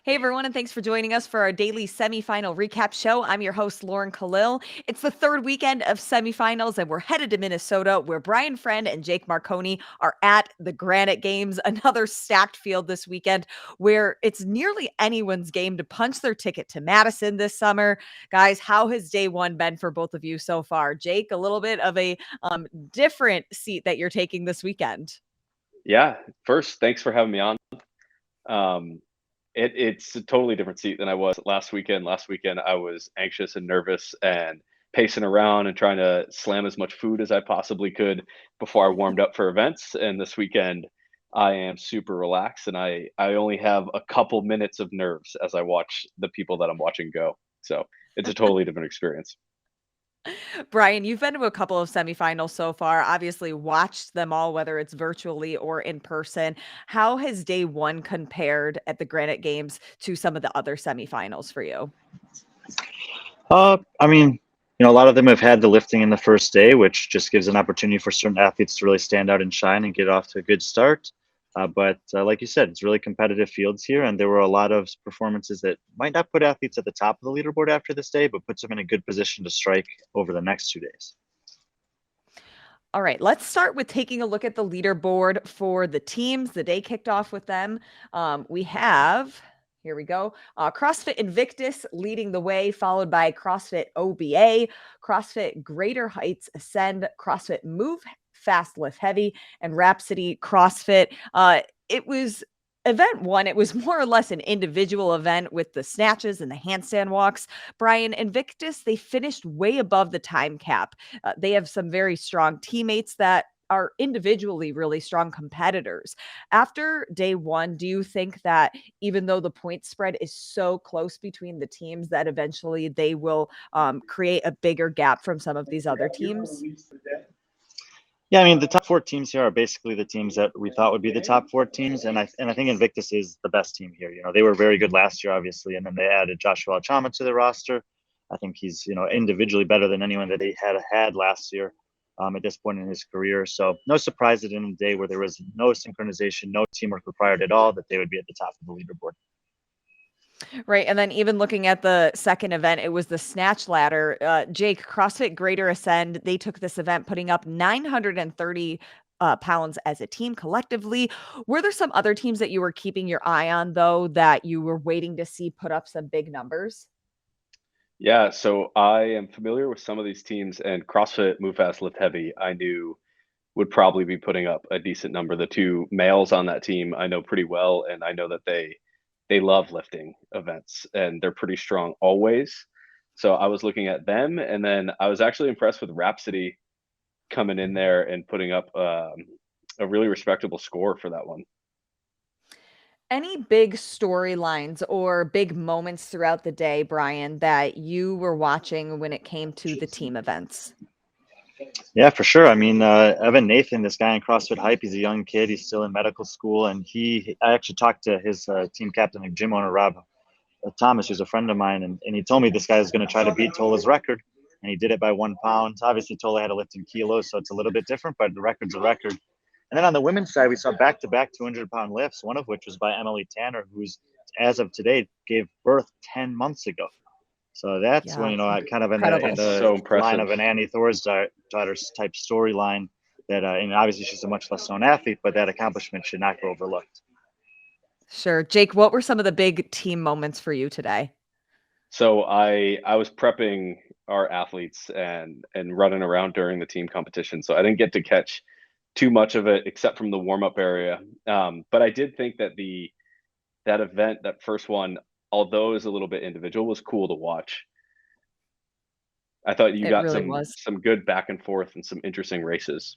Hey everyone, and thanks for joining us for our daily semifinal recap show. I'm your host, Lauren Kalil. It's the third weekend of semifinals, and we're headed to Minnesota, where Brian Friend and Jake Marconi are at the Granite Games, another stacked field this weekend, where it's nearly anyone's game to punch their ticket to Madison this summer. Guys, how has day one been for both of you so far? Jake, a little bit of a different seat that you're taking this weekend. Yeah, first, thanks for having me on. Um, it's a totally different seat than I was last weekend. Last weekend, I was anxious and nervous and pacing around and trying to slam as much food as I possibly could before I warmed up for events. And this weekend, I am super relaxed and I only have a couple minutes of nerves as I watch the people that I'm watching go. So it's a totally different experience. Brian, you've been to a couple of semifinals so far, obviously watched them all, whether it's virtually or in person. How has day one compared at the Granite Games to some of the other semifinals for you? I mean, a lot of them have had the lifting in the first day, which just gives an opportunity for certain athletes to really stand out and shine and get off to a good start. But like you said, it's really competitive fields here, and there were a lot of performances that might not put athletes at the top of the leaderboard after this day, but puts them in a good position to strike over the next 2 days. All right, let's start with taking a look at the leaderboard for the teams. The day kicked off with them. We have, here we go, CrossFit Invictus leading the way, followed by CrossFit OBA, CrossFit Greater Heights Ascend, CrossFit Move Fast Lift Heavy, and Rhapsody CrossFit. It was event one. It was more or less an individual event with the snatches and the handstand walks. Brian, Invictus, they finished way above the time cap. They have some very strong teammates that are individually really strong competitors. After day one, do you think that even though the point spread is so close between the teams, that eventually they will create a bigger gap from some of these other teams? Yeah, I mean, the top four teams here are basically the teams that we thought would be the top four teams, and I think Invictus is the best team here. They were very good last year, obviously, and then they added Joshua Chama to the roster. I think he's individually better than anyone that they had last year at this point in his career. So no surprise that in a day where there was no synchronization, no teamwork required at all, that they would be at the top of the leaderboard. Right. And then even looking at the second event, it was the Snatch Ladder. Jake, CrossFit Greater Ascend, they took this event putting up 930 pounds as a team collectively. Were there some other teams that you were keeping your eye on, though, that you were waiting to see put up some big numbers? Yeah, so I am familiar with some of these teams, and CrossFit Move Fast Lift Heavy, I knew would probably be putting up a decent number. The two males on that team I know pretty well, and I know that they love lifting events and they're pretty strong always. So I was looking at them, and then I was actually impressed with Rhapsody coming in there and putting up a really respectable score for that one. Any big storylines or big moments throughout the day, Brian, that you were watching when it came to the team events? Yeah, for sure. I mean, Evan Nathan, this guy in CrossFit Hype, he's a young kid. He's still in medical school, and I actually talked to his team captain and gym owner, Rob Thomas, who's a friend of mine, and he told me this guy is going to try to beat Tola's record, and he did it by 1 pound. Obviously, Tola had to lift in kilos, so it's a little bit different, but the record's a record. And then on the women's side, we saw back-to-back 200-pound lifts, one of which was by Emily Tanner, who's, as of today, gave birth 10 months ago. So that's when, Yeah, kind of in incredible. That's the so line impressive. of an Annie Thorisdottir type storyline that, and obviously she's a much less known athlete, but that accomplishment should not go overlooked. Sure. Jake, what were some of the big team moments for you today? So I was prepping our athletes and running around during the team competition, so I didn't get to catch too much of it except from the warm up area. But I did think that the that event, that first one, although it was a little bit individual, was cool to watch. I thought you It got really some was. some good back and forth and some interesting races.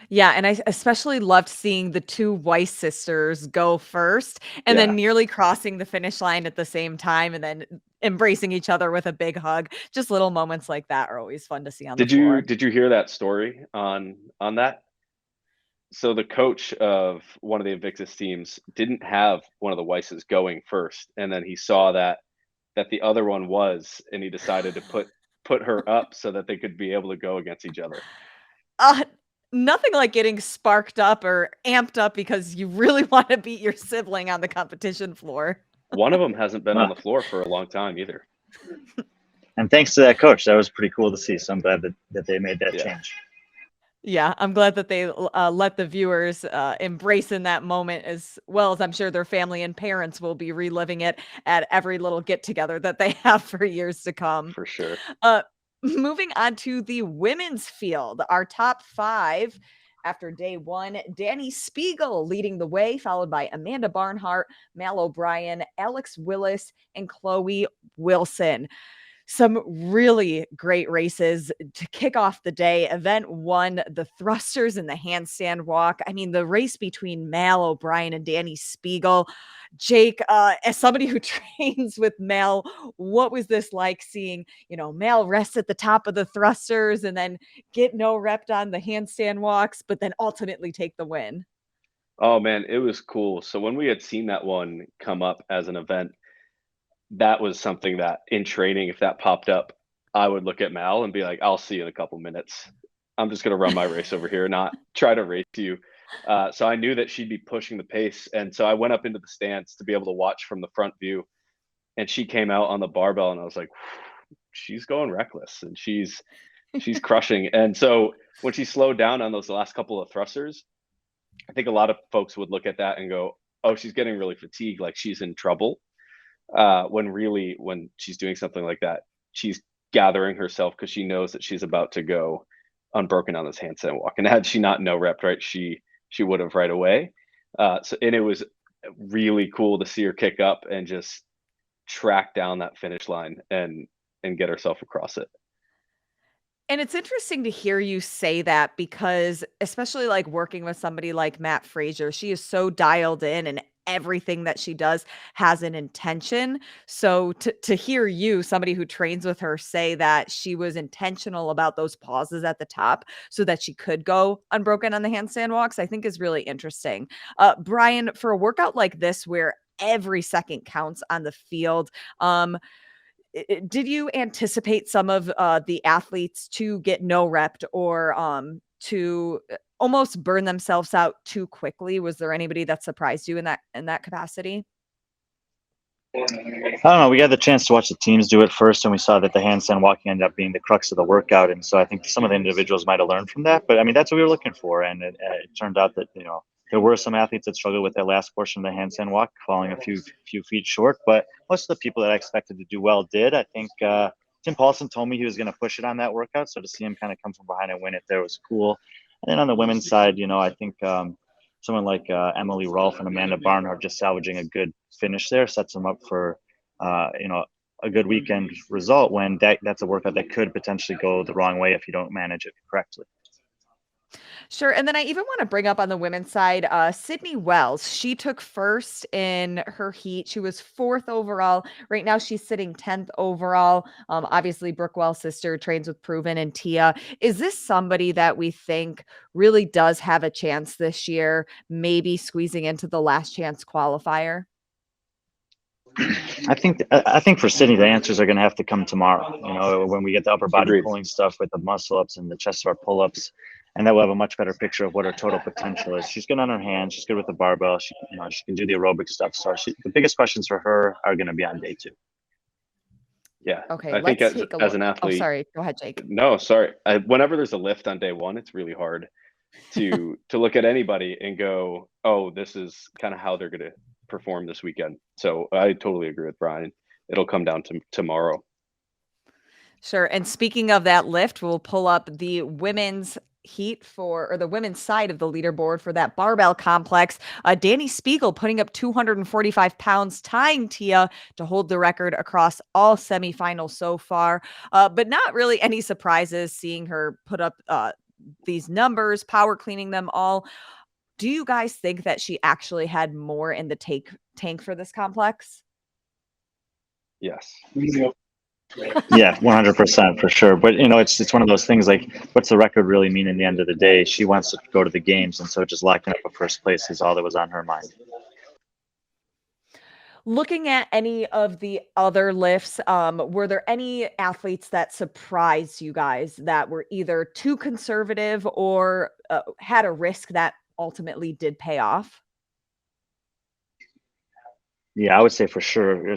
Yeah, and I especially loved seeing the two Weiss sisters go first and then Yeah. nearly crossing the finish line at the same time and then embracing each other with a big hug. Just little moments like that are always fun to see on the floor. Did you hear that story on that? So the coach of one of the Invictus teams didn't have one of the Weisses going first, and then he saw that the other one was, and he decided to put her up so that they could be able to go against each other. Uh, Nothing like getting sparked up or amped up because you really want to beat your sibling on the competition floor. One of them hasn't been on the floor for a long time either. And thanks to that coach, that was pretty cool to see. So I'm glad that they made that change. Yeah, I'm glad that they let the viewers embrace in that moment, as well as I'm sure their family and parents will be reliving it at every little get together that they have for years to come. For sure. Moving on to the women's field, our top 5 after day 1, Dani Speelge leading the way, followed by Amanda Barnhart, Mal O'Brien, Alex Willis, and Chloe Wilson. Some really great races to kick off the day. Event 1, the thrusters and the handstand walk. I mean, the race between Mal O'Brien and Dani Speelge. Jake, as somebody who trains with Mal, what was this like seeing, Mal rest at the top of the thrusters and then get no rep on the handstand walks, but then ultimately take the win? Oh man, it was cool. So when we had seen that one come up as an event, that was something that in training, if that popped up, I would look at Mal and be like, I'll see you in a couple minutes. I'm just going to run my race over here, not try to race you. So I knew that she'd be pushing the pace. And so I went up into the stands to be able to watch from the front view. And she came out on the barbell and I was like, she's going reckless and she's crushing. And so when she slowed down on those last couple of thrusters, I think a lot of folks would look at that and go, oh, she's getting really fatigued, like she's in trouble. When she's doing something like that, she's gathering herself because she knows that she's about to go unbroken on this handstand walk. And had she not no rep, right, she would have right away. And it was really cool to see her kick up and just track down that finish line and get herself across it. And it's interesting to hear you say that because especially like working with somebody like Matt Frazier, she is so dialed in and everything that she does has an intention. So to hear you, somebody who trains with her, say that she was intentional about those pauses at the top so that she could go unbroken on the handstand walks, I think is really interesting. Brian, for a workout like this where every second counts on the field, did you anticipate some of the athletes to get no rep or to almost burn themselves out too quickly? Was there anybody that surprised you in that capacity? I don't know. We got the chance to watch the teams do it first, and we saw that the handstand walking ended up being the crux of the workout. And so I think some of the individuals might have learned from that. But I mean, that's what we were looking for. And it turned out that there were some athletes that struggled with that last portion of the handstand walk, falling a few feet short. But most of the people that I expected to do well did. I think Tim Paulson told me he was going to push it on that workout, so to see him kind of come from behind and win it there was cool. And then on the women's side, I think someone like Emily Rolfe and Amanda Barnhart just salvaging a good finish there sets them up for a good weekend result when that's a workout that could potentially go the wrong way if you don't manage it correctly. Sure. And then I even want to bring up on the women's side, Sydney Wells. She took first in her heat. She was 4th overall. Right now, she's sitting 10th overall. Obviously, Brooke Wells' sister trains with Proven and Tia. Is this somebody that we think really does have a chance this year, maybe squeezing into the last chance qualifier? I think for Sydney, the answers are going to have to come tomorrow. When we get the upper body Agreed. pulling stuff with the muscle ups and the chest bar pull ups, and that will have a much better picture of what her total potential is. She's good on her hands. She's good with the barbell. She can do the aerobic stuff. So the biggest questions for her are going to be on day 2. Yeah. Okay. I think as an athlete. Oh, sorry. Go ahead, Jake. No, sorry. Whenever there's a lift on day 1, it's really hard to look at anybody and go, oh, this is kind of how they're going to perform this weekend. So I totally agree with Brian. It'll come down to tomorrow. Sure. And speaking of that lift, we'll pull up the women's heat or the women's side of the leaderboard for that barbell complex. Dani Speelge putting up 245 pounds, tying Tia to hold the record across all semifinals so far. But not really any surprises seeing her put up these numbers, power cleaning them all. Do you guys think that she actually had more in the tank for this complex? Yes. Yeah, 100% for sure. But it's one of those things like, what's the record really mean in the end of the day? She wants to go to the games, and so just locking up a first place is all that was on her mind. Looking at any of the other lifts, were there any athletes that surprised you guys that were either too conservative or had a risk that ultimately did pay off? Yeah, I would say for sure.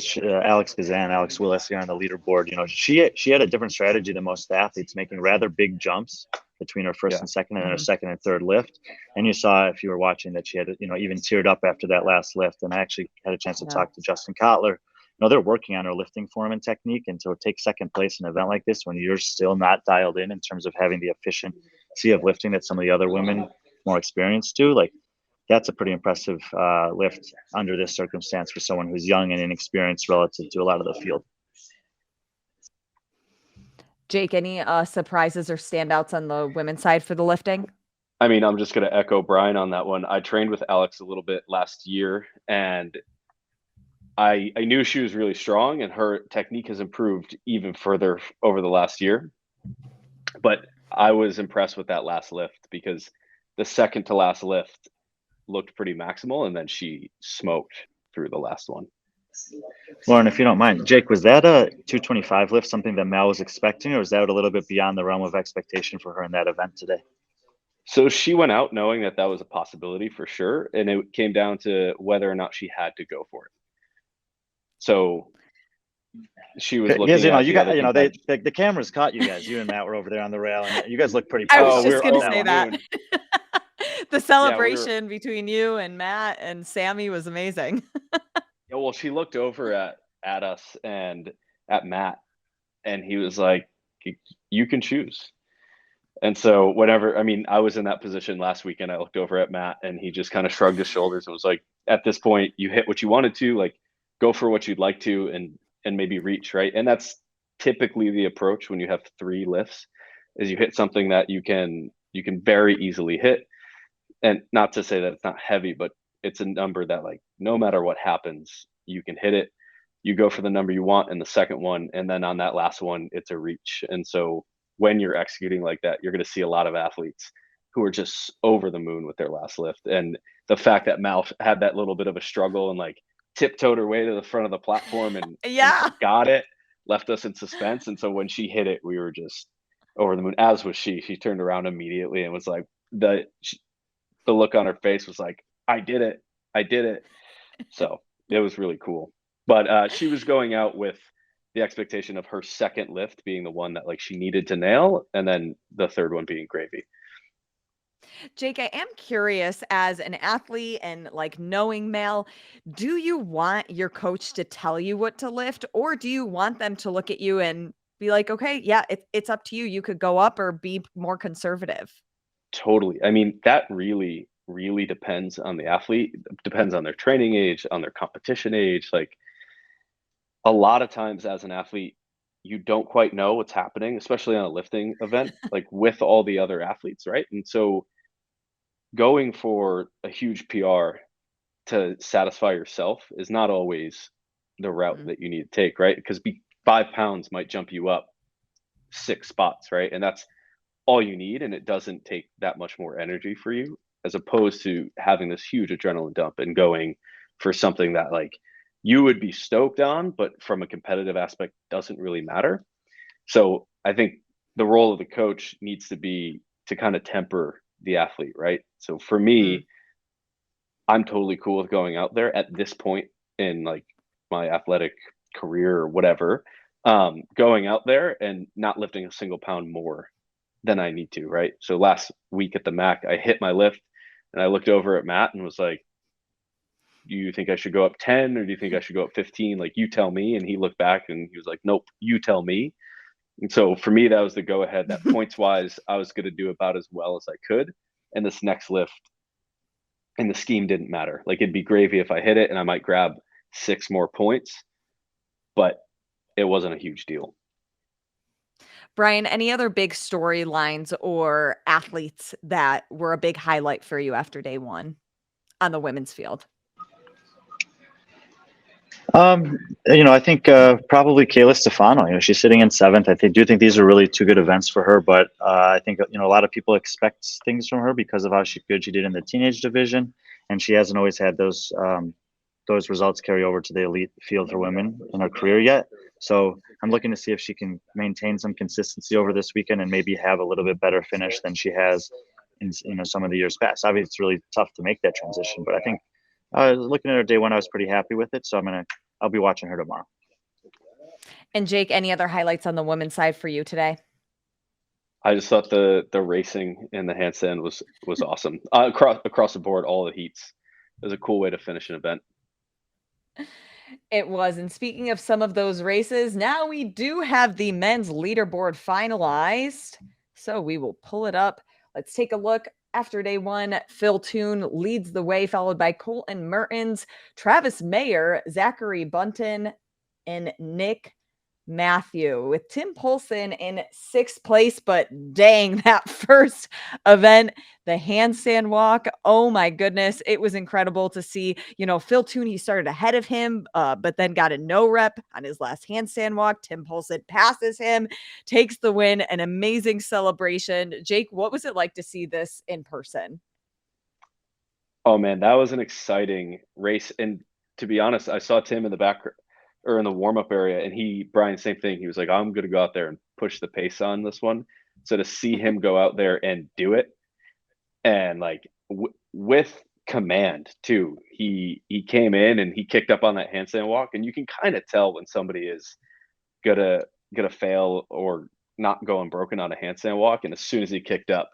Alex Kazan, Alex Willis here on the leaderboard. She had a different strategy than most athletes, making rather big jumps between her first Yeah. and second, and her Mhm. second and third lift. And you saw, if you were watching, that she had even teared up after that last lift. And I actually had a chance to Yeah. talk to Justin Kotler. They're working on her lifting form and technique, and to take second place in an event like this when you're still not dialed in terms of having the efficiency of lifting that some of the other women more experienced do, like, that's a pretty impressive lift under this circumstance for someone who's young and inexperienced relative to a lot of the field. Jake, any surprises or standouts on the women's side for the lifting? I mean, I'm just going to echo Brian on that one. I trained with Alex a little bit last year, and I knew she was really strong, and her technique has improved even further over the last year. But I was impressed with that last lift because the second to last lift looked pretty maximal, and then she smoked through the last one. Lauren, if you don't mind, Jake, was that a 225 lift something that Mel was expecting, or was that a little bit beyond the realm of expectation for her in that event today? So she went out knowing that that was a possibility for sure, and it came down to whether or not she had to go for it. So she was looking at you the other got, competitors. the cameras caught you guys. You and Matt were over there on the rail, and you guys look pretty I proud. was we just were going to over say the that. moon. The celebration between you and Matt and Sammy was amazing. Yeah, well, she looked over at us and at Matt, and he was like, "You can choose." And so I mean, I was in that position last weekend. I looked over at Matt, and he just kind of shrugged his shoulders and was like, "At this point, you hit what you wanted to, like, go for what you'd like to, and maybe reach, right?" And that's typically the approach when you have 3 lifts, is you hit something that you can very easily hit. And not to say that it's not heavy, but it's a number that, like, no matter what happens, you can hit it. You go for the number you want in the second one, and then on that last one, it's a reach. And so when you're executing like that, you're going to see a lot of athletes who are just over the moon with their last lift. And the fact that Mal had that little bit of a struggle and, like, tiptoed her way to the front of the platform and Yeah. got it, left us in suspense. And so when she hit it, we were just over the moon. As was she. She turned around immediately and was like, the look on her face was like, I did it. I did it. So it was really cool. But she was going out with the expectation of her second lift being the one that, like, she needed to nail, and then the third one being gravy. Jake, I am curious, as an athlete and like knowing Mel, do you want your coach to tell you what to lift, or do you want them to look at you and be like, okay, yeah, it's up to you. You could go up or be more conservative. Totally. I mean, that really, really depends on the athlete, depends on their training age, on their competition age. Like, a lot of times as an athlete, you don't quite know what's happening, especially on a lifting event, like with all the other athletes, right? And so going for a huge PR to satisfy yourself is not always the route Mhm. that you need to take, right? Because 5 pounds might jump you up 6 spots, right? And that's all you need, and it doesn't take that much more energy for you, as opposed to having this huge adrenaline dump and going for something that, like, you would be stoked on, but from a competitive aspect doesn't really matter. So I think the role of the coach needs to be to kind of temper the athlete, right? So for Mm. me, I'm totally cool with going out there at this point in, like, my athletic career or whatever, going out there and not lifting a single pound more than I need to, right? So last week at the Mac, I hit my lift and I looked over at Matt and was like, "Do you think I should go up 10 or do you think I should go up 15? Like, you tell me." And he looked back and he was like, "Nope, you tell me." And so for me, that was the go ahead, that points wise, I was going to do about as well as I could. And this next lift and the scheme didn't matter. Like, it'd be gravy if I hit it and I might grab 6 more points, but it wasn't a huge deal. Brian, any other big storylines or athletes that were a big highlight for you after day one on the women's field? I think probably Kayla Stefano. She's sitting in 7th. I do think these are really 2 good events for her, but I think a lot of people expect things from her because of how good she did in the teenage division, and she hasn't always had those results carry over to the elite field for women in her career yet. So I'm looking to see if she can maintain some consistency over this weekend and maybe have a little bit better finish than she has in some of the years past. Obviously, it's really tough to make that transition, but I think Looking at her day one, I was pretty happy with it. So I'll be watching her tomorrow. And Jake, any other highlights on the women's side for you today? I just thought the racing and the handstand was awesome. Across the board, all the heats. It was a cool way to finish an event. It was. And speaking of some of those races, now we do have the men's leaderboard finalized. So we will pull it up. Let's take a look. After day one, Phil Toon leads the way, followed by Colton Mertens, Travis Mayer, Zachary Bunton, and Nick Matthew, with Tim Poulsen in 6th place. But dang, that first event, the handstand walk, oh my goodness, it was incredible to see. Phil Toon, he started ahead of him, but then got a no rep on his last handstand walk. Tim Poulsen passes him, takes the win, an amazing celebration. Jake, what was it like to see this in person? Oh man, that was an exciting race. And to be honest, I saw Tim in the back or in the warm-up area, and Brian, same thing. He was like, I'm gonna go out there and push the pace on this one. So to see him go out there and do it, and like with command too, he came in and he kicked up on that handstand walk, and you can kind of tell when somebody is gonna fail or not going broken on a handstand walk. And as soon as he kicked up,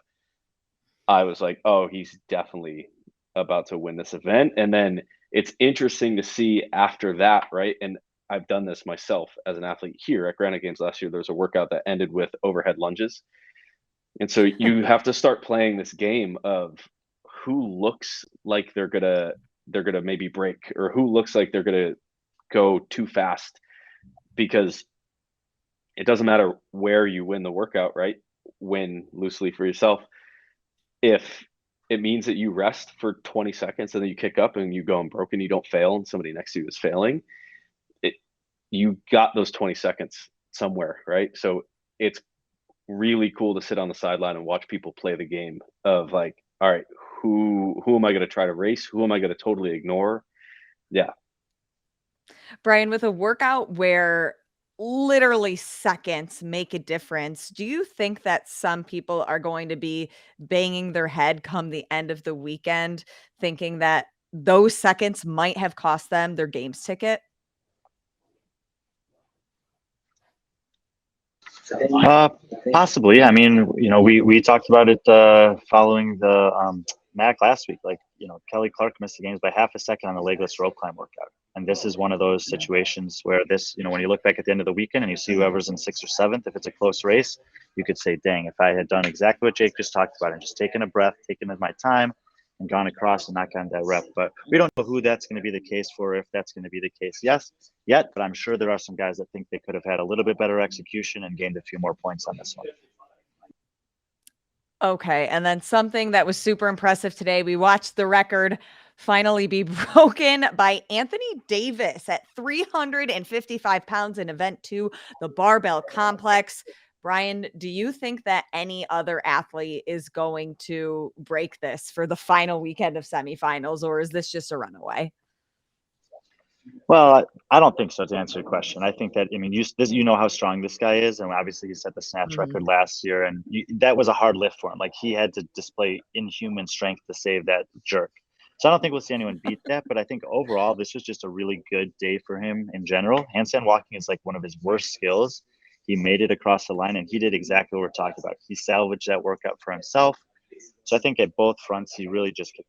I was like, oh, he's definitely about to win this event. And then it's interesting to see after that, right? And I've done this myself as an athlete here at Granite Games last year. There was a workout that ended with overhead lunges. And so you have to start playing this game of who looks like they're gonna maybe break, or who looks like they're gonna go too fast, because it doesn't matter where you win the workout, right? Win loosely for yourself. If it means that you rest for 20 seconds and then you kick up and you go unbroken, you don't fail, and somebody next to you is failing, you got those 20 seconds somewhere, right? So it's really cool to sit on the sideline and watch people play the game of like, all right, who am I going to try to race? Who am I going to totally ignore? Yeah. Brian, with a workout where literally seconds make a difference, do you think that some people are going to be banging their head come the end of the weekend, thinking that those seconds might have cost them their games ticket? Possibly. I mean, we talked about it following the MAC last week. Like, Kelly Clark missed the games by half a second on the legless rope climb workout. And this is one of those situations where when you look back at the end of the weekend and you see whoever's in 6th or 7th, if it's a close race, you could say, dang, if I had done exactly what Jake just talked about and just taken a breath, taken my time, and gone across and not gotten that rep. But we don't know who that's going to be the case for, if that's going to be the case yet. But I'm sure there are some guys that think they could have had a little bit better execution and gained a few more points on this one. Okay. And then something that was super impressive today, we watched the record finally be broken by Anthony Davis at 355 pounds in event 2, the barbell complex. Brian, do you think that any other athlete is going to break this for the final weekend of semifinals, or is this just a runaway? Well, I don't think so, to answer your question. I think that, you know how strong this guy is. And obviously he set the snatch record last year, and that was a hard lift for him. Like, he had to display inhuman strength to save that jerk. So I don't think we'll see anyone beat that. But I think overall, this was just a really good day for him in general. Handstand walking is like one of his worst skills. He made it across the line, and he did exactly what we're talking about. He salvaged that workout for himself. So I think at both fronts, he really just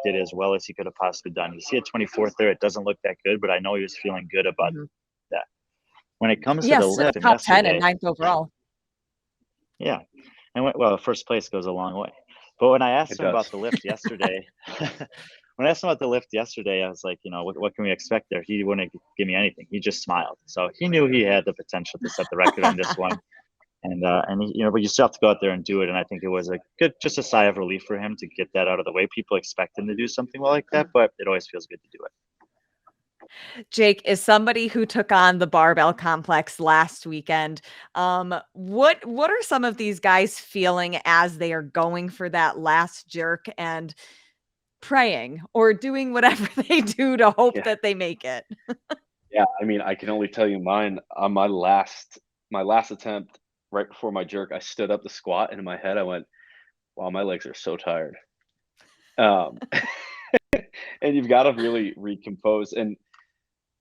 did as well as he could have possibly done. You see at 24th there, it doesn't look that good, but I know he was feeling good about that. When it comes to the lift, top 10 and 9th overall. Yeah, and first place goes a long way. But when I asked him about the lift yesterday, I was like, what can we expect there? He wouldn't give me anything. He just smiled. So he knew he had the potential to set the record on this one. And but you still have to go out there and do it. And I think it was just a sigh of relief for him to get that out of the way. People expect him to do something well like that, but it always feels good to do it. Jake, is somebody who took on the barbell complex last weekend. What are some of these guys feeling as they are going for that last jerk and praying or doing whatever they do to hope that they make it? Yeah, I mean, I can only tell you mine. On my last attempt, right before my jerk, I stood up the squat, and in my head I went, wow, my legs are so tired. And and you've got to really recompose. And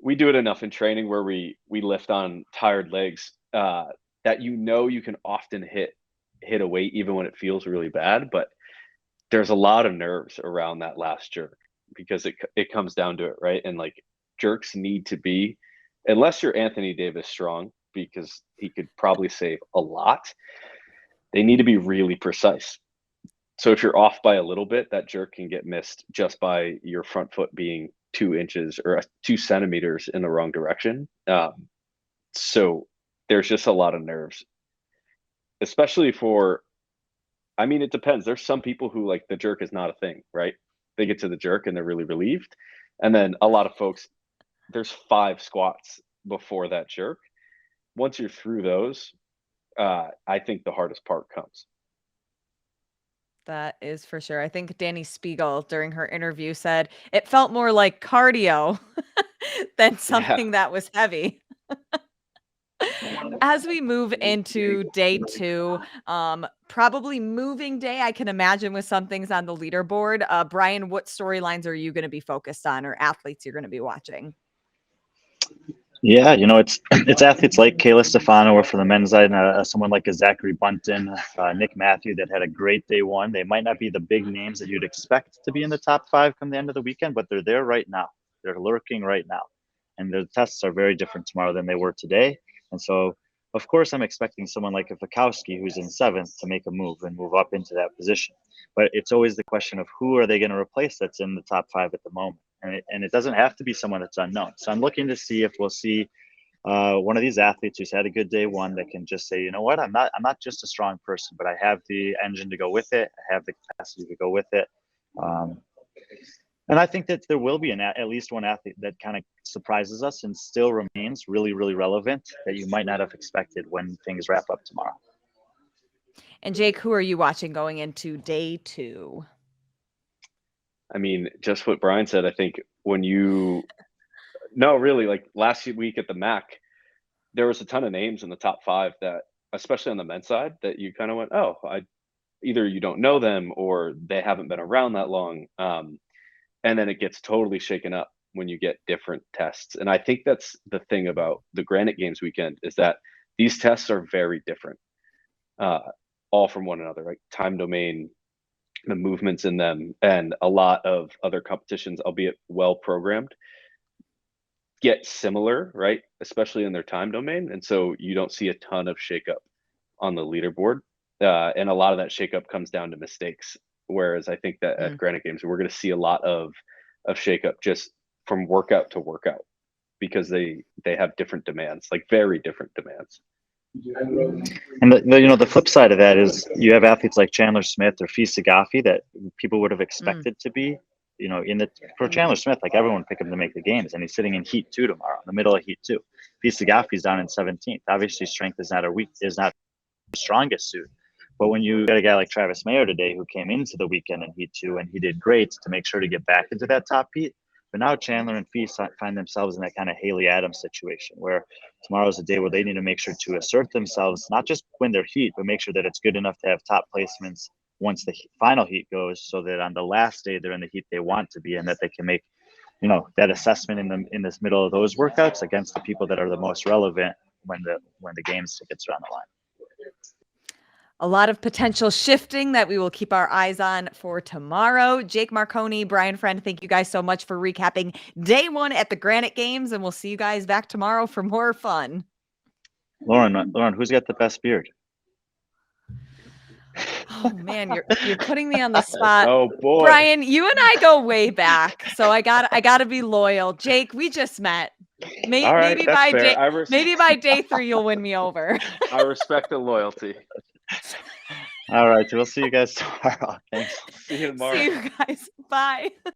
we do it enough in training where we lift on tired legs that you can often hit a weight even when it feels really bad. But there's a lot of nerves around that last jerk because it comes down to it, right? And like jerks need to be, unless you're Anthony Davis strong, because he could probably save a lot, they need to be really precise. So if you're off by a little bit, that jerk can get missed just by your front foot being 2 inches or 2 centimeters in the wrong direction. So there's just a lot of nerves, especially it depends. There's some people who like the jerk is not a thing, right? They get to the jerk and they're really relieved. And then a lot of folks, there's 5 squats before that jerk. Once you're through those, I think the hardest part comes. That is for sure. I think Dani Speelge during her interview said it felt more like cardio than something that was heavy. As we move into day 2, probably moving day, I can imagine with some things on the leaderboard. Brian, what storylines are you going to be focused on, or athletes you're going to be watching? Yeah, it's athletes like Kalil Stefano, or for the men's side, someone like a Zachary Bunton, Nick Matthew that had a great day 1. They might not be the big names that you'd expect to be in the top 5 come the end of the weekend, but they're there right now. They're lurking right now. And their tests are very different tomorrow than they were today. And so, of course, I'm expecting someone like a Fikowski, who's in 7th, to make a move and move up into that position. But it's always the question of who are they going to replace that's in the top 5 at the moment. And it doesn't have to be someone that's unknown. So I'm looking to see if we'll see one of these athletes who's had a good day 1 that can just say, you know what, I'm not just a strong person, but I have the engine to go with it. I have the capacity to go with it. And I think that there will be at least one athlete that kind of surprises us and still remains really, really relevant that you might not have expected when things wrap up tomorrow. And Jake, who are you watching going into day 2? I mean, just what Brian said, I think really, like last week at the MAC, there was a ton of names in the top 5 that, especially on the men's side, that you kind of went, oh, either you don't know them or they haven't been around that long. And then it gets totally shaken up when you get different tests. And I think that's the thing about the Granite Games weekend, is that these tests are very different, all from one another, like time domain, the movements in them, and a lot of other competitions, albeit well programmed, get similar, right? Especially in their time domain. And so you don't see a ton of shakeup on the leaderboard. And a lot of that shakeup comes down to mistakes. Whereas I think that at Granite Games, we're going to see a lot of shakeup just from workout to workout, because they have different demands, like very different demands. And the flip side of that is you have athletes like Chandler Smith or Fee Sagafi that people would have expected to be, for Chandler Smith, like everyone picked him to make the games, and he's sitting in heat 2 tomorrow, in the middle of heat 2. Fee Sagafi's down in 17th. Obviously, strength is not the strongest suit. But when you got a guy like Travis Mayer today who came into the weekend in heat 2 and he did great to make sure to get back into that top heat. But now Chandler and Fee find themselves in that kind of Haley Adams situation where tomorrow's a day where they need to make sure to assert themselves, not just win their heat, but make sure that it's good enough to have top placements once the final heat goes, so that on the last day they're in the heat they want to be, and that they can make, that assessment in this middle of those workouts against the people that are the most relevant when the games tickets are on the line. A lot of potential shifting that we will keep our eyes on for tomorrow. Jake Marconi, Brian Friend, thank you guys so much for recapping day 1 at the Granite Games, and we'll see you guys back tomorrow for more fun. Lauren, who's got the best beard? Oh man, you're putting me on the spot. Oh boy, Brian, you and I go way back, so I gotta be loyal. Jake, we just met. Maybe by day 3 you'll win me over. I respect the loyalty. All right, we'll see you guys tomorrow. Thanks. See you tomorrow. See you guys. Bye.